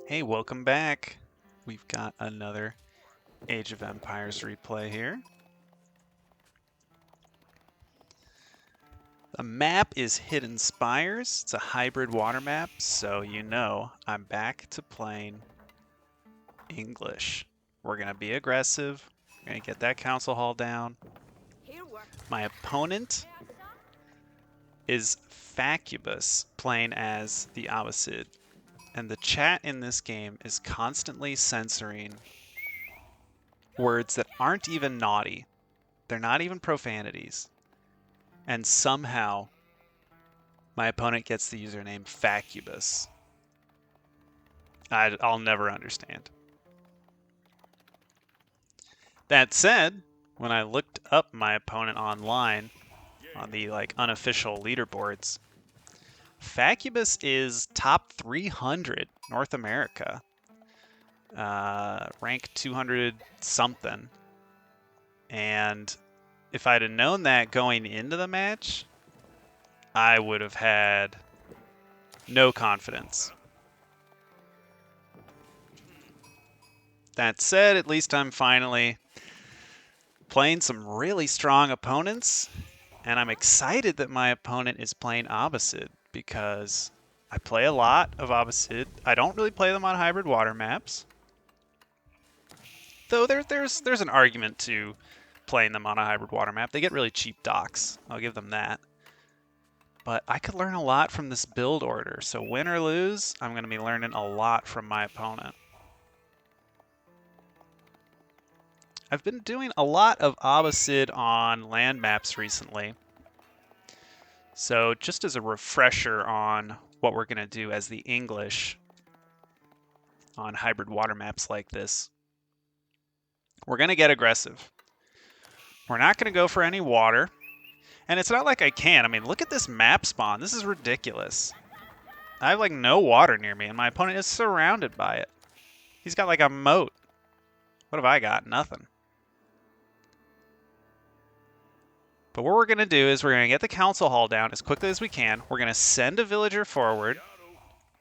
Hey, welcome back. We've got another Age of Empires replay here. The map is Hidden Spires. It's a hybrid water map, so you know I'm back to playing English. We're going to be aggressive. We're going to get that council hall down. My opponent is Facubus, playing as the Abbasid. And the chat in this game is constantly censoring words that aren't even naughty. They're not even profanities. And somehow, my opponent gets the username Facubus. I'll never understand. That said, when I looked up my opponent online on the unofficial leaderboards, Facubus is top 300 North America, rank 200 something. And if I'd have known that going into the match, I would have had no confidence. That said, at least I'm finally playing some really strong opponents, and I'm excited that my opponent is playing Abbasid because I play a lot of Abbasid. I don't really play them on hybrid water maps, though there's an argument to playing them on a hybrid water map. They get really cheap docks. I'll give them that. But I could learn a lot from this build order, so win or lose, I'm going to be learning a lot from my opponent. I've been doing a lot of Abbasid on land maps recently. So just as a refresher on what we're going to do as the English on hybrid water maps like this, we're going to get aggressive. We're not going to go for any water. And it's not like I can. I mean, look at this map spawn. This is ridiculous. I have no water near me, and my opponent is surrounded by it. He's got a moat. What have I got? Nothing. But what we're going to do is we're going to get the council hall down as quickly as we can. We're going to send a villager forward.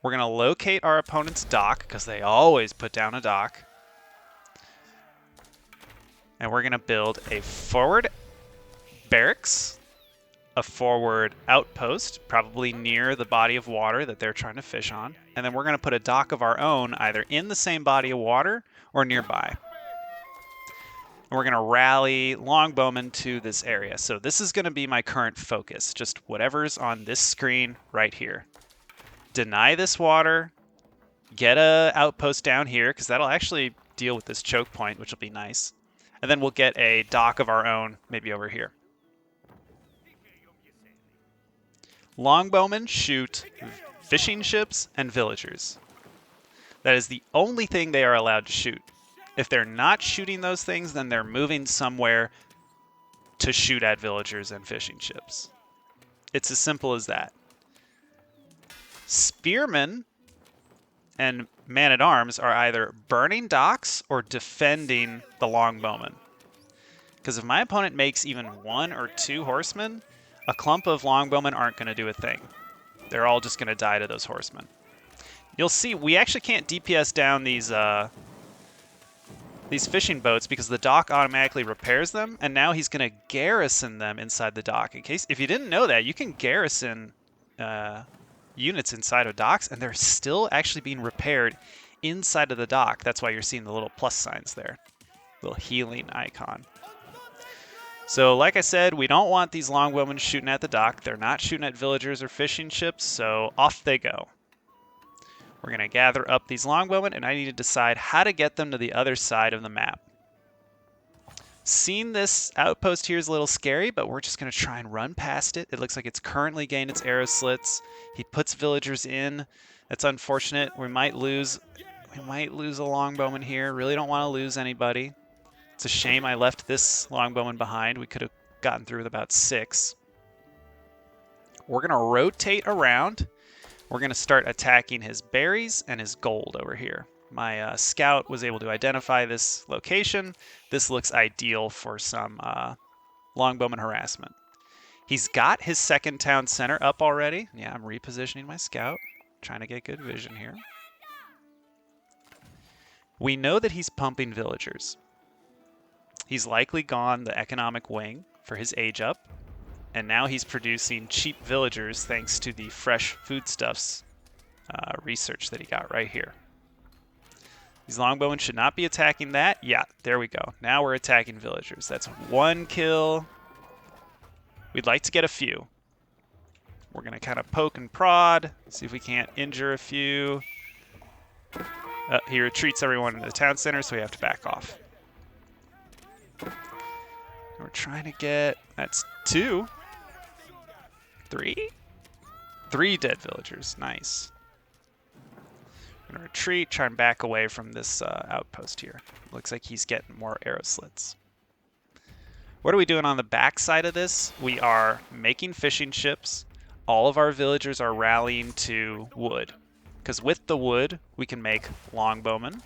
We're going to locate our opponent's dock, because they always put down a dock. And we're going to build a forward barracks, a forward outpost, probably near the body of water that they're trying to fish on. And then we're going to put a dock of our own either in the same body of water or nearby. And we're going to rally longbowmen to this area. So this is going to be my current focus, just whatever's on this screen right here. Deny this water, get a outpost down here, because that'll actually deal with this choke point, which will be nice. And then we'll get a dock of our own, maybe over here. Longbowmen shoot fishing ships and villagers. That is the only thing they are allowed to shoot. If they're not shooting those things, then they're moving somewhere to shoot at villagers and fishing ships. It's as simple as that. Spearmen and man-at-arms are either burning docks or defending the longbowmen. Because if my opponent makes even one or two horsemen, a clump of longbowmen aren't going to do a thing. They're all just going to die to those horsemen. You'll see we actually can't DPS down these fishing boats because the dock automatically repairs them, and now he's going to garrison them inside the dock. If you didn't know that, you can garrison units inside of docks, and they're still actually being repaired inside of the dock. That's why you're seeing the little plus signs there, little healing icon. So like I said, we don't want these longbowmen shooting at the dock. They're not shooting at villagers or fishing ships, so off they go. We're going to gather up these longbowmen, and I need to decide how to get them to the other side of the map. Seeing this outpost here is a little scary, but we're just going to try and run past it. It looks like it's currently gained its arrow slits. He puts villagers in. That's unfortunate. We might lose a longbowman here. Really don't want to lose anybody. It's a shame I left this longbowman behind. We could have gotten through with about 6. We're going to rotate around. We're going to start attacking his berries and his gold over here. My scout was able to identify this location. This looks ideal for some longbowman harassment. He's got his second town center up already. Yeah, I'm repositioning my scout, trying to get good vision here. We know that he's pumping villagers. He's likely gone the economic wing for his age up, and now he's producing cheap villagers thanks to the fresh foodstuffs research that he got right here. These longbowmen should not be attacking that. Yeah, there we go. Now we're attacking villagers. That's 1 kill. We'd like to get a few. We're going to kind of poke and prod, see if we can't injure a few. He retreats everyone into the town center, so we have to back off. We're trying to get... That's 2. 3? 3 dead villagers. Nice. We're going to retreat, try and back away from this outpost here. Looks like he's getting more arrow slits. What are we doing on the back side of this? We are making fishing ships. All of our villagers are rallying to wood. Because with the wood, we can make longbowmen,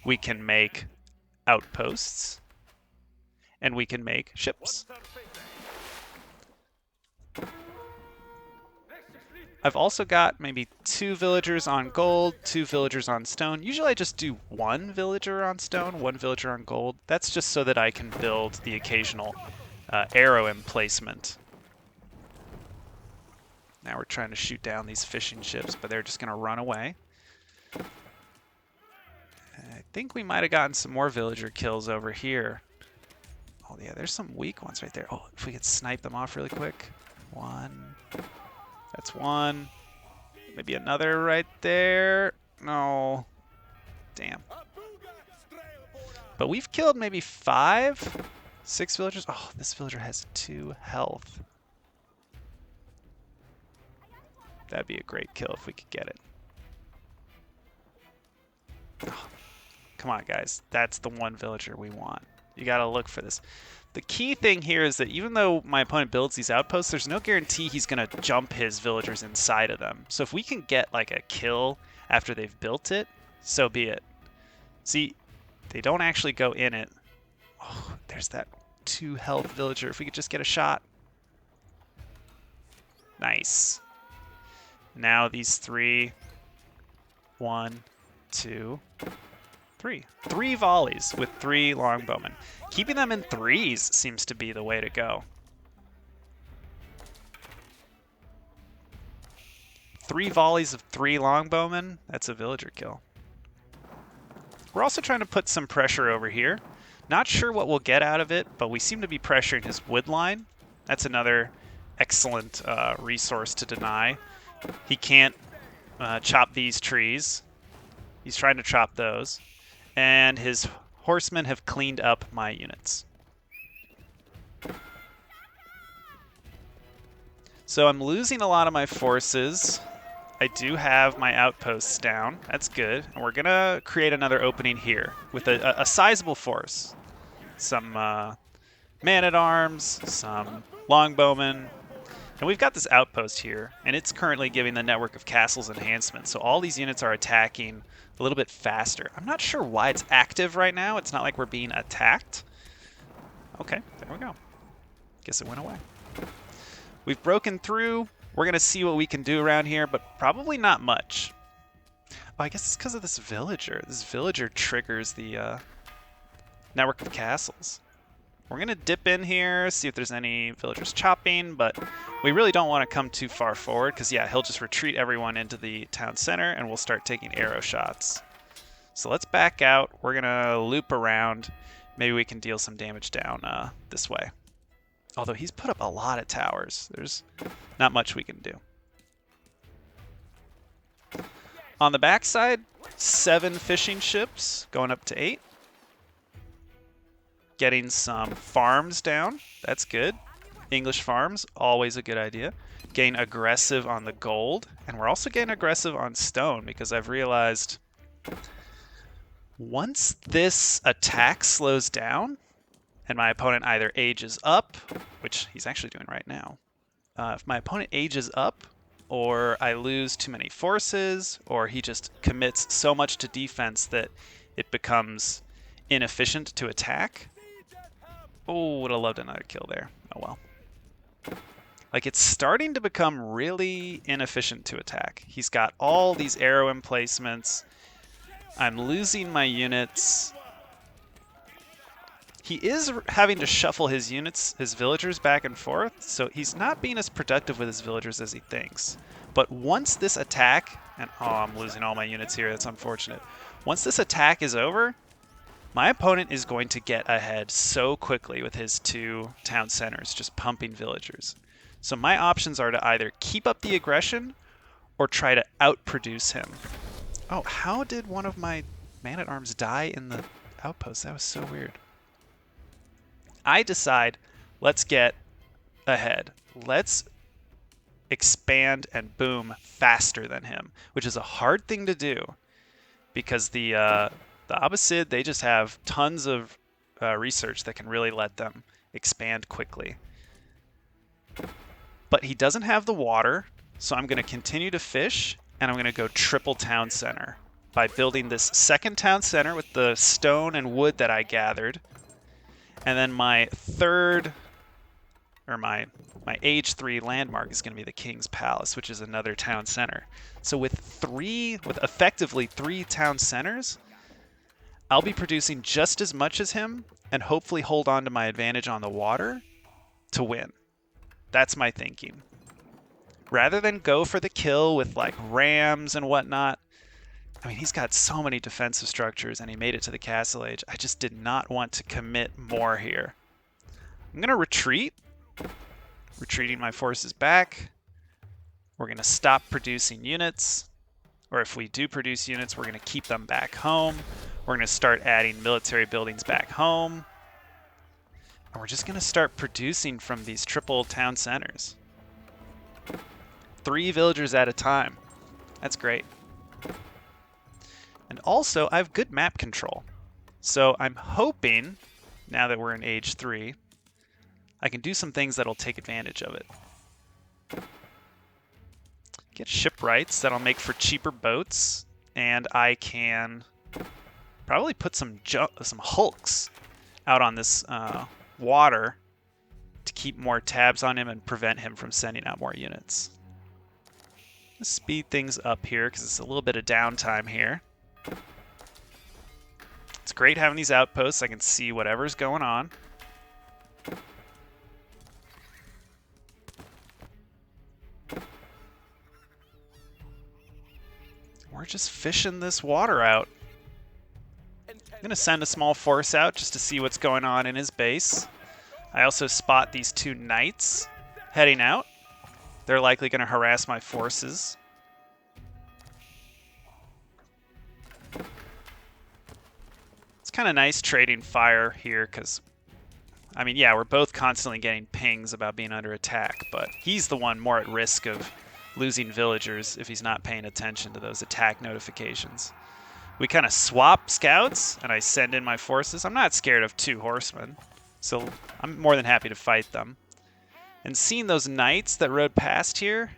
we can make outposts, and we can make ships. I've also got maybe 2 villagers on gold, 2 villagers on stone. Usually I just do 1 villager on stone, 1 villager on gold. That's just so that I can build the occasional arrow emplacement. Now we're trying to shoot down these fishing ships, but they're just going to run away. I think we might have gotten some more villager kills over here. Oh yeah, there's some weak ones right there. Oh, if we could snipe them off really quick. 1. That's 1. Maybe another right there. No. Damn. But we've killed maybe 5, 6 villagers. Oh, this villager has 2 health. That'd be a great kill if we could get it. Oh, come on, guys. That's the 1 villager we want. You gotta look for this. The key thing here is that even though my opponent builds these outposts, there's no guarantee he's gonna jump his villagers inside of them. So if we can get like a kill after they've built it, so be it. See, they don't actually go in it. Oh, there's that 2 health villager. If we could just get a shot. Nice. Now these 3, 1, 2, 3. 3 volleys with 3 longbowmen. Keeping them in 3s seems to be the way to go. 3 volleys of 3 longbowmen, that's a villager kill. We're also trying to put some pressure over here. Not sure what we'll get out of it, but we seem to be pressuring his wood line. That's another excellent resource to deny. He can't chop these trees. He's trying to chop those. And his horsemen have cleaned up my units. So I'm losing a lot of my forces. I do have my outposts down. That's good. And we're going to create another opening here with a sizable force. Some man-at-arms, some longbowmen. And we've got this outpost here, and it's currently giving the network of castles enhancement. So all these units are attacking a little bit faster. I'm not sure why it's active right now. It's not like we're being attacked. Okay, there we go. Guess it went away. We've broken through. We're going to see what we can do around here, but probably not much. Oh, I guess it's because of this villager. This villager triggers the network of castles. We're going to dip in here, see if there's any villagers chopping, but we really don't want to come too far forward because, yeah, he'll just retreat everyone into the town center and we'll start taking arrow shots. So let's back out. We're going to loop around. Maybe we can deal some damage down this way. Although he's put up a lot of towers. There's not much we can do. On the backside, 7 fishing ships going up to 8. Getting some farms down. That's good. English farms, always a good idea. Getting aggressive on the gold. And we're also getting aggressive on stone because I've realized once this attack slows down and my opponent either ages up, which he's actually doing right now. If my opponent ages up, or I lose too many forces, or he just commits so much to defense that it becomes inefficient to attack. Oh, would have loved another kill there. Oh well. Like, it's starting to become really inefficient to attack. He's got all these arrow emplacements. I'm losing my units. He is having to shuffle his units, his villagers back and forth, so he's not being as productive with his villagers as he thinks. But once this attack, and oh, I'm losing all my units here, that's unfortunate. Once this attack is over, my opponent is going to get ahead so quickly with his 2 town centers, just pumping villagers. So my options are to either keep up the aggression or try to outproduce him. Oh, how did one of my man-at-arms die in the outpost? That was so weird. I decide, let's get ahead. Let's expand and boom faster than him, which is a hard thing to do because the Abbasid, they just have tons of research that can really let them expand quickly. But he doesn't have the water, so I'm going to continue to fish, and I'm going to go triple town center by building this second town center with the stone and wood that I gathered. And then my third, or my age 3 landmark is going to be the King's Palace, which is another town center. So with effectively 3 town centers, I'll be producing just as much as him and hopefully hold on to my advantage on the water to win. That's my thinking. Rather than go for the kill with like rams and whatnot, I mean, he's got so many defensive structures and he made it to the Castle Age. I just did not want to commit more here. I'm going to retreat. Retreating my forces back. We're going to stop producing units. Or if we do produce units, we're going to keep them back home. We're going to start adding military buildings back home. And we're just going to start producing from these triple town centers. 3 villagers at a time. That's great. And also, I have good map control. So I'm hoping, now that we're in age 3, I can do some things that'll take advantage of it. Get shipwrights that'll make for cheaper boats, and I can probably put some hulks out on this water to keep more tabs on him and prevent him from sending out more units. Let's speed things up here because it's a little bit of downtime here. It's great having these outposts. I can see whatever's going on. We're just fishing this water out. I'm going to send a small force out just to see what's going on in his base. I also spot these 2 knights heading out. They're likely going to harass my forces. It's kind of nice trading fire here because, I mean, yeah, we're both constantly getting pings about being under attack, but he's the one more at risk of losing villagers if he's not paying attention to those attack notifications. We kind of swap scouts, and I send in my forces. I'm not scared of 2 horsemen, so I'm more than happy to fight them. And seeing those knights that rode past here,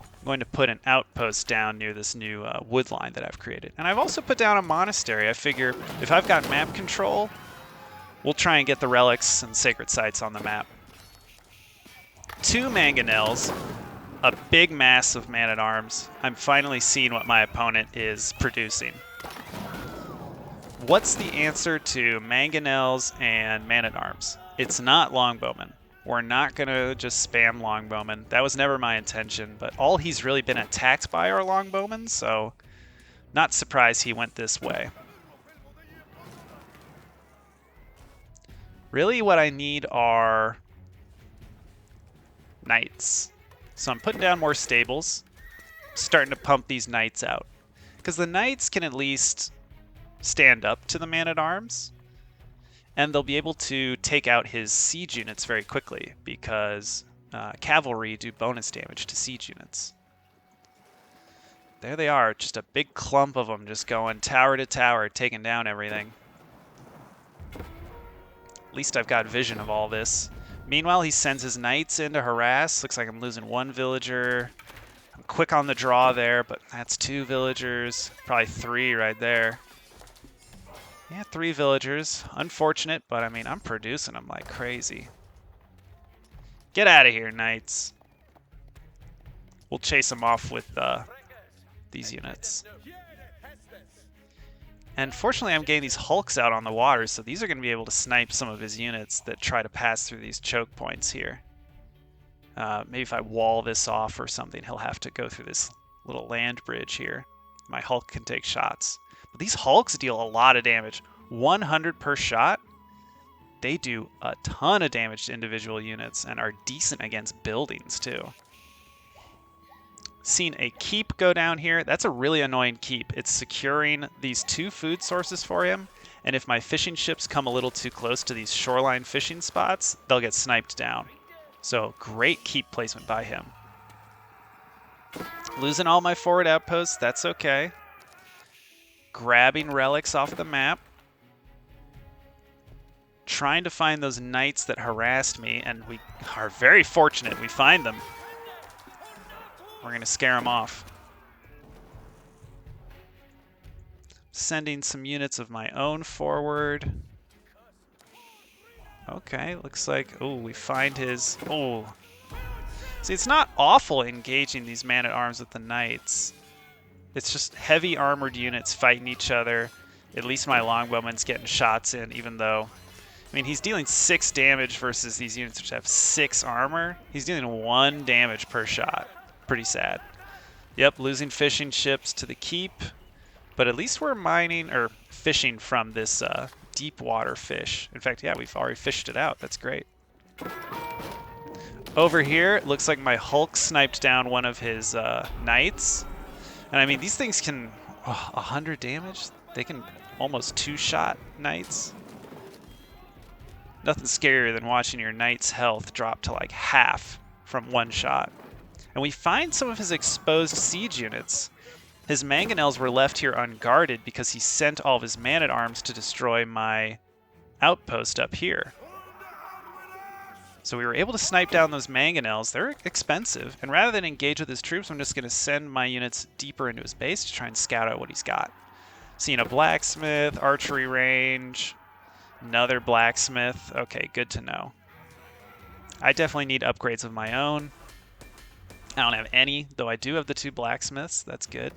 I'm going to put an outpost down near this new wood line that I've created. And I've also put down a monastery. I figure if I've got map control, we'll try and get the relics and sacred sites on the map. 2 mangonels, a big mass of man-at-arms. I'm finally seeing what my opponent is producing. What's the answer to mangonels and man-at-arms? It's not longbowmen. We're not going to just spam longbowmen. That was never my intention, but all he's really been attacked by are longbowmen, so not surprised he went this way. Really what I need are knights. So I'm putting down more stables, starting to pump these knights out. Because the knights can at least stand up to the man-at-arms, and they'll be able to take out his siege units very quickly, because cavalry do bonus damage to siege units. There they are, just a big clump of them just going tower to tower, taking down everything. At least I've got vision of all this. Meanwhile, he sends his knights in to harass. Looks like I'm losing 1 villager. I'm quick on the draw there, but that's 2 villagers. Probably 3 right there. Yeah, 3 villagers. Unfortunate, but I mean, I'm producing them like crazy. Get out of here, knights. We'll chase them off with these units. And fortunately, I'm getting these hulks out on the water, so these are going to be able to snipe some of his units that try to pass through these choke points here. Maybe if I wall this off or something, he'll have to go through this little land bridge here. My Hulk can take shots. But these Hulks deal a lot of damage. 100 per shot. They do a ton of damage to individual units and are decent against buildings too. Seen a keep go down here. That's a really annoying keep. It's securing these 2 food sources for him. And if my fishing ships come a little too close to these shoreline fishing spots, they'll get sniped down. So great keep placement by him. Losing all my forward outposts, that's okay. Grabbing relics off the map. Trying to find those knights that harassed me, and we are very fortunate we find them. We're going to scare them off. Sending some units of my own forward. Okay, looks like, oh, we find his, oh. See, it's not awful engaging these man-at-arms with the knights. It's just heavy armored units fighting each other. At least my longbowman's getting shots in, even though, I mean, he's dealing 6 damage versus these units which have 6 armor. He's dealing 1 damage per shot. Pretty sad. Yep, losing fishing ships to the keep. But at least we're mining, or fishing from this deep water fish. In fact, yeah, we've already fished it out. That's great. Over here, it looks like my Hulk sniped down one of his knights. And I mean, these things can, 100 damage? They can almost 2-shot knights. Nothing scarier than watching your knight's health drop to like half from 1 shot. And we find some of his exposed siege units. His mangonels were left here unguarded because he sent all of his man-at-arms to destroy my outpost up here. So we were able to snipe down those mangonels. They're expensive, and rather than engage with his troops, I'm just going to send my units deeper into his base to try and scout out what he's got. Seeing a blacksmith, archery range, another blacksmith. Okay, good to know. I definitely need upgrades of my own. I don't have any, though I do have the 2 blacksmiths. That's good.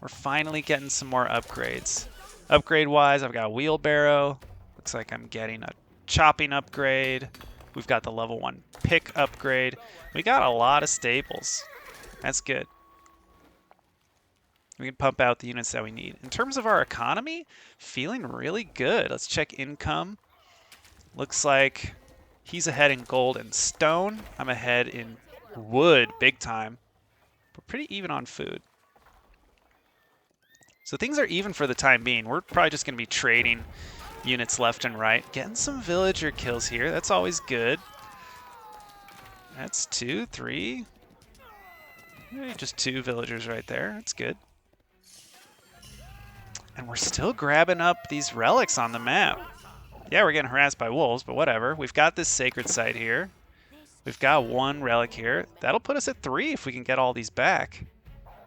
We're finally getting some more upgrades. Upgrade-wise, I've got a wheelbarrow. Looks like I'm getting a chopping upgrade. We've got the level 1 pick upgrade. We got a lot of staples. That's good. We can pump out the units that we need. In terms of our economy, feeling really good. Let's check income. Looks like he's ahead in gold and stone. I'm ahead in wood, big time. We're pretty even on food. So things are even for the time being. We're probably just going to be trading units left and right. Getting some villager kills here. That's always good. That's 2, 3. Just 2 villagers right there. That's good. And we're still grabbing up these relics on the map. Yeah, we're getting harassed by wolves, but whatever. We've got this sacred site here. We've got 1 relic here. That'll put us at 3 if we can get all these back.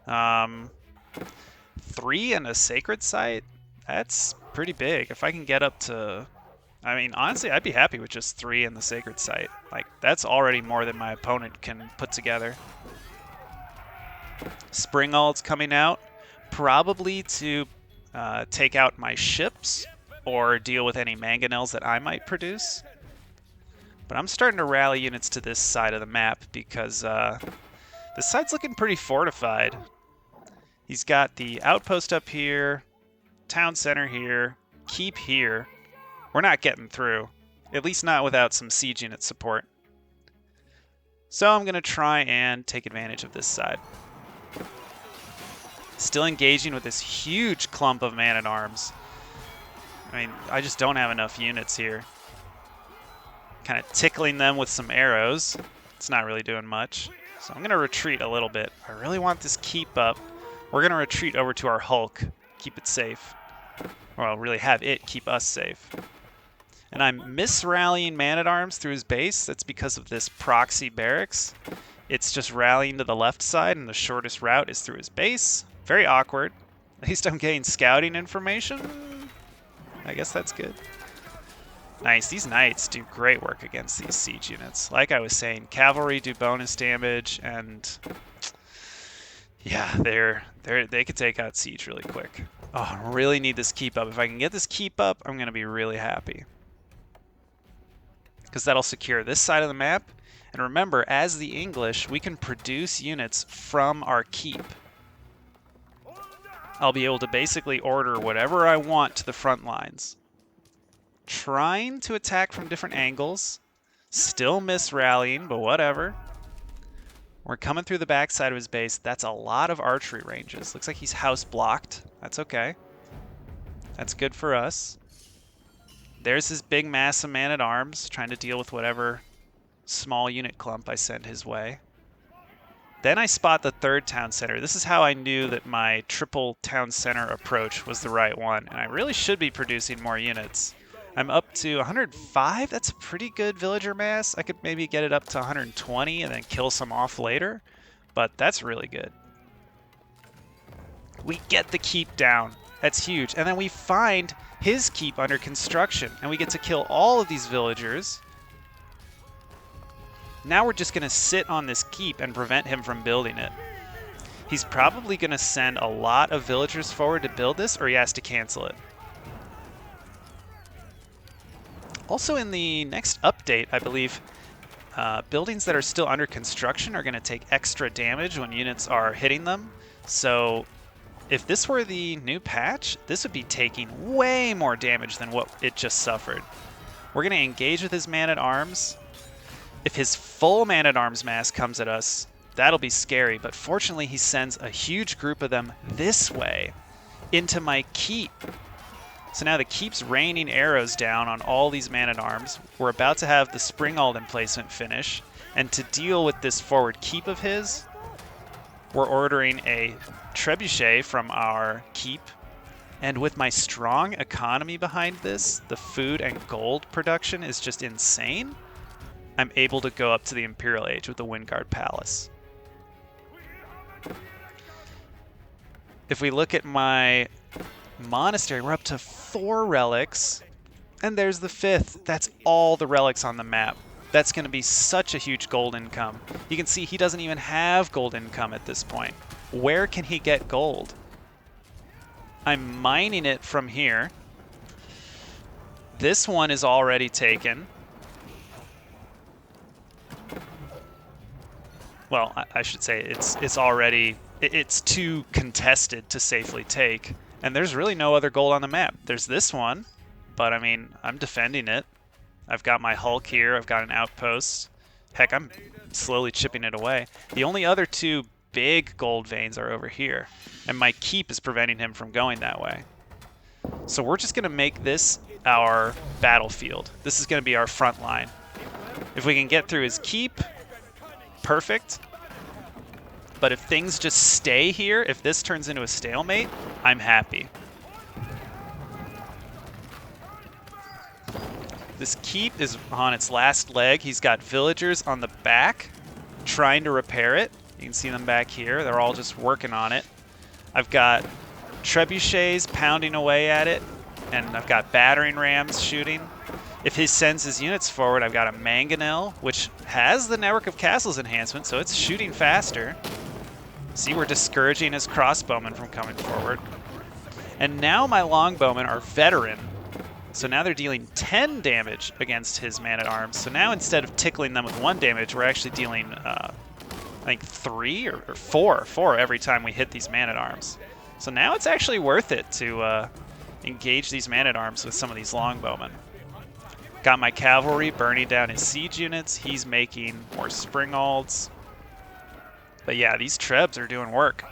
3 and a sacred site? That's pretty big. If I can get up to... I mean, honestly, I'd be happy with just 3 in the sacred site. Like, that's already more than my opponent can put together. Spring ult's coming out. Probably to take out my ships or deal with any mangonels that I might produce. But I'm starting to rally units to this side of the map because this side's looking pretty fortified. He's got the outpost up here, town center here, keep here. We're not getting through, at least not without some siege unit support. So I'm going to try and take advantage of this side. Still engaging with this huge clump of man-at-arms. I mean, I just don't have enough units here. Kind of tickling them with some arrows. It's not really doing much. So I'm going to retreat a little bit. I really want this keep up. We're going to retreat over to our Hulk. Keep it safe. Or I'll really have it keep us safe. And I'm mis-rallying man-at-arms through his base. That's because of this proxy barracks. It's just rallying to the left side, and the shortest route is through his base. Very awkward. At least I'm getting scouting information. I guess that's good. Nice. These knights do great work against these siege units. Like I was saying, cavalry do bonus damage, and Yeah, they could take out Siege really quick. Oh, I really need this keep up. If I can get this keep up, I'm going to be really happy. Because that'll secure this side of the map. And remember, as the English, we can produce units from our keep. I'll be able to basically order whatever I want to the front lines. Trying to attack from different angles. Still miss rallying, but whatever. We're coming through the backside of his base. That's a lot of archery ranges. Looks like he's house blocked. That's okay. That's good for us. There's his big mass of man-at-arms, trying to deal with whatever small unit clump I send his way. Then I spot the third town center. This is how I knew that my triple town center approach was the right one, and I really should be producing more units. I'm up to 105. That's a pretty good villager mass. I could maybe get it up to 120 and then kill some off later, but that's really good. We get the keep down. That's huge. And then we find his keep under construction, and we get to kill all of these villagers. Now we're just going to sit on this keep and prevent him from building it. He's probably going to send a lot of villagers forward to build this, or he has to cancel it. Also in the next update, I believe, buildings that are still under construction are going to take extra damage when units are hitting them. So if this were the new patch, this would be taking way more damage than what it just suffered. We're going to engage with his man-at-arms. If his full man-at-arms mass comes at us, that'll be scary. But fortunately, he sends a huge group of them this way into my keep. So now the keep's raining arrows down on all these man-at-arms. We're about to have the Springald emplacement finish. And to deal with this forward keep of his, we're ordering a trebuchet from our keep. And with my strong economy behind this, the food and gold production is just insane. I'm able to go up to the Imperial Age with the Windguard Palace. If we look at my monastery, we're up to 4 relics, and there's the 5th. That's all the relics on the map. That's going to be such a huge gold income. You can see he doesn't even have gold income at this point. Where can he get gold? I'm mining it from here. This one is already taken. Well, I should say it's already, it's too contested to safely take. And there's really no other gold on the map. There's this one, but I mean, I'm defending it. I've got my Hulk here, I've got an outpost. Heck, I'm slowly chipping it away. The only other 2 big gold veins are over here, and my keep is preventing him from going that way. So we're just gonna make this our battlefield. This is gonna be our front line. If we can get through his keep, perfect. But if things just stay here, if this turns into a stalemate, I'm happy. This keep is on its last leg. He's got villagers on the back trying to repair it. You can see them back here. They're all just working on it. I've got trebuchets pounding away at it, and I've got battering rams shooting. If he sends his units forward, I've got a mangonel, which has the Network of Castles enhancement, so it's shooting faster. See, we're discouraging his crossbowmen from coming forward. And now my longbowmen are veteran. So now they're dealing 10 damage against his man-at-arms. So now instead of tickling them with 1 damage, we're actually dealing, I think 3 or 4 every time we hit these man-at-arms. So now it's actually worth it to engage these man-at-arms with some of these longbowmen. Got my cavalry burning down his siege units. He's making more Springalds. But yeah, these trebs are doing work.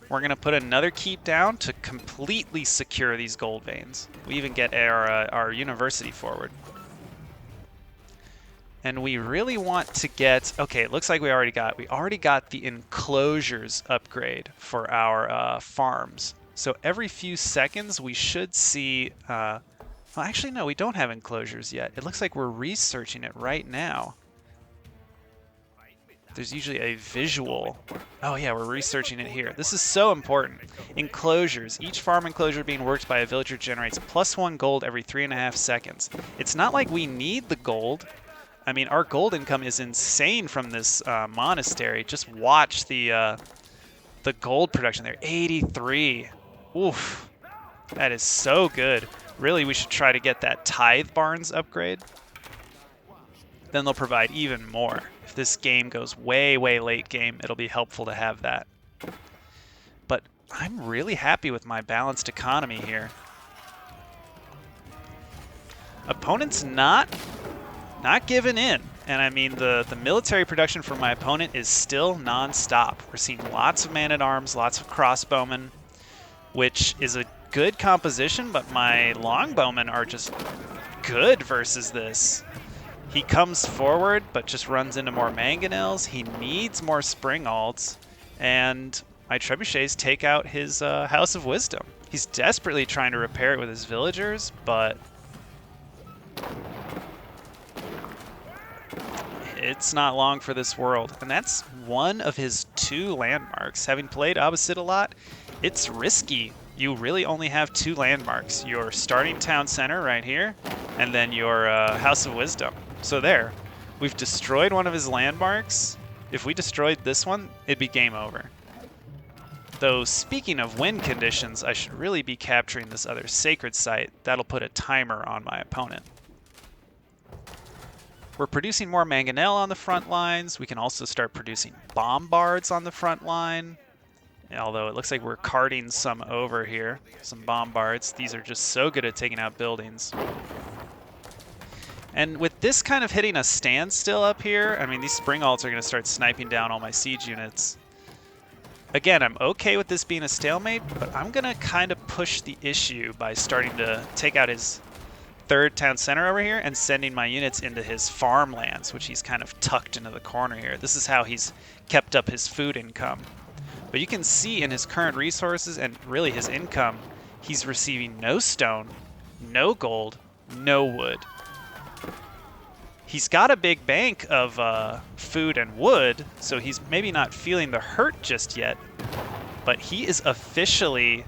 We're going to put another keep down to completely secure these gold veins. We even get our university forward. And we really want to get... Okay, it looks like we already got the enclosures upgrade for our farms. So every few seconds we should see... well, actually, no, we don't have enclosures yet. It looks like we're researching it right now. There's usually a visual. Oh yeah, we're researching it here. This is so important. Enclosures. Each farm enclosure being worked by a villager generates +1 gold every 3.5 seconds. It's not like we need the gold. I mean, our gold income is insane from this monastery. Just watch the The gold production there, 83. Oof, that is so good. Really, we should try to get that Tithe Barns upgrade. Then they'll provide even more. If this game goes way, way late game, it'll be helpful to have that. But I'm really happy with my balanced economy here. Opponent's not giving in. And I mean, the military production for my opponent is still non-stop. We're seeing lots of man-at-arms, lots of crossbowmen, which is a good composition, but my longbowmen are just good versus this. He comes forward, but just runs into more mangonels. He needs more spring alts, and my trebuchets take out his House of Wisdom. He's desperately trying to repair it with his villagers, but it's not long for this world. And that's one of his 2 landmarks. Having played Abbasid a lot, it's risky. You really only have 2 landmarks. Your starting town center right here, and then your House of Wisdom. So there, we've destroyed one of his landmarks. If we destroyed this one, it'd be game over. Though, speaking of win conditions, I should really be capturing this other sacred site. That'll put a timer on my opponent. We're producing more mangonel on the front lines. We can also start producing bombards on the front line. Although it looks like we're carting some over here, some bombards. These are just so good at taking out buildings. And with this kind of hitting a standstill up here, I mean, these spring alts are going to start sniping down all my siege units. Again, I'm okay with this being a stalemate, but I'm going to kind of push the issue by starting to take out his 3rd town center over here and sending my units into his farmlands, which he's kind of tucked into the corner here. This is how he's kept up his food income. But you can see in his current resources and really his income, he's receiving no stone, no gold, no wood. He's got a big bank of food and wood, so he's maybe not feeling the hurt just yet, but he is officially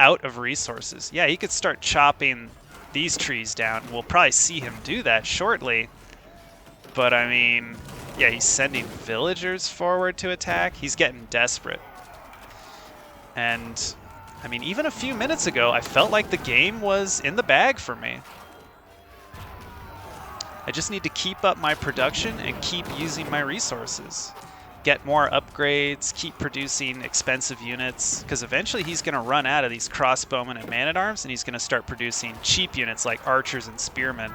out of resources. Yeah, he could start chopping these trees down. We'll probably see him do that shortly. But I mean, yeah, he's sending villagers forward to attack. He's getting desperate. And I mean, even a few minutes ago, I felt like the game was in the bag for me. I just need to keep up my production and keep using my resources. Get more upgrades, keep producing expensive units, because eventually he's going to run out of these crossbowmen and man-at-arms, and he's going to start producing cheap units like archers and spearmen.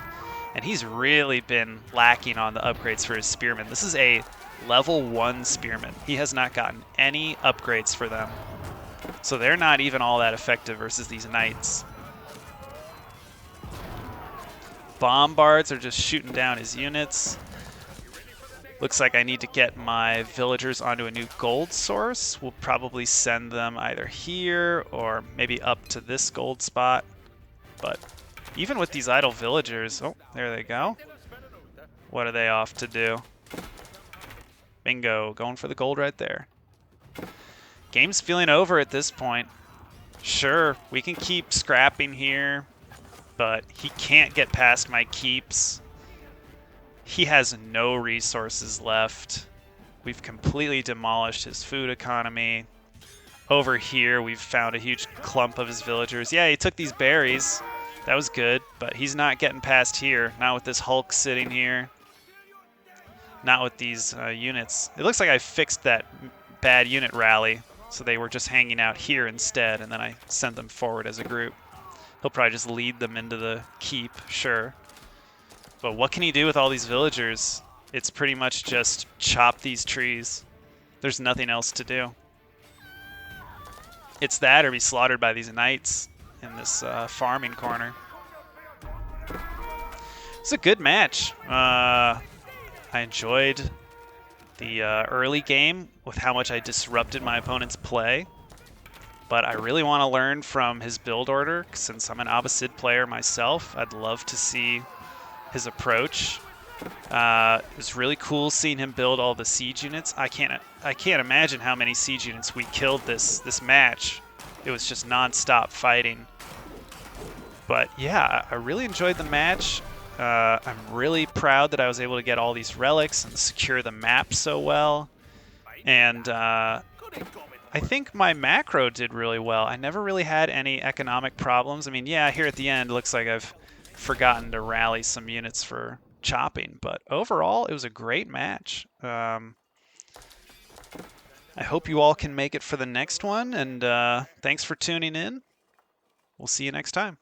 And he's really been lacking on the upgrades for his spearmen. This is a level 1 spearman. He has not gotten any upgrades for them. So they're not even all that effective versus these knights. Bombards are just shooting down his units. Looks like I need to get my villagers onto a new gold source. We'll probably send them either here or maybe up to this gold spot. But even with these idle villagers, oh, there they go. What are they off to do? Bingo, going for the gold right there. Game's feeling over at this point. Sure, we can keep scrapping here, but he can't get past my keeps. He has no resources left. We've completely demolished his food economy. Over here, we've found a huge clump of his villagers. Yeah, he took these berries. That was good, but he's not getting past here. Not with this Hulk sitting here. Not with these units. It looks like I fixed that bad unit rally, so they were just hanging out here instead, and then I sent them forward as a group. He'll probably just lead them into the keep, sure. But what can he do with all these villagers? It's pretty much just chop these trees. There's nothing else to do. It's that or be slaughtered by these knights in this farming corner. It's a good match. I enjoyed the early game with how much I disrupted my opponent's play. But I really want to learn from his build order. Since I'm an Abbasid player myself, I'd love to see his approach. It was really cool seeing him build all the siege units. I can't imagine how many siege units we killed this match. It was just non-stop fighting. But yeah, I really enjoyed the match. I'm really proud that I was able to get all these relics and secure the map so well. And I think my macro did really well. I never really had any economic problems. I mean, yeah, here at the end, it looks like I've forgotten to rally some units for chopping, but overall, it was a great match. I hope you all can make it for the next one, and thanks for tuning in. We'll see you next time.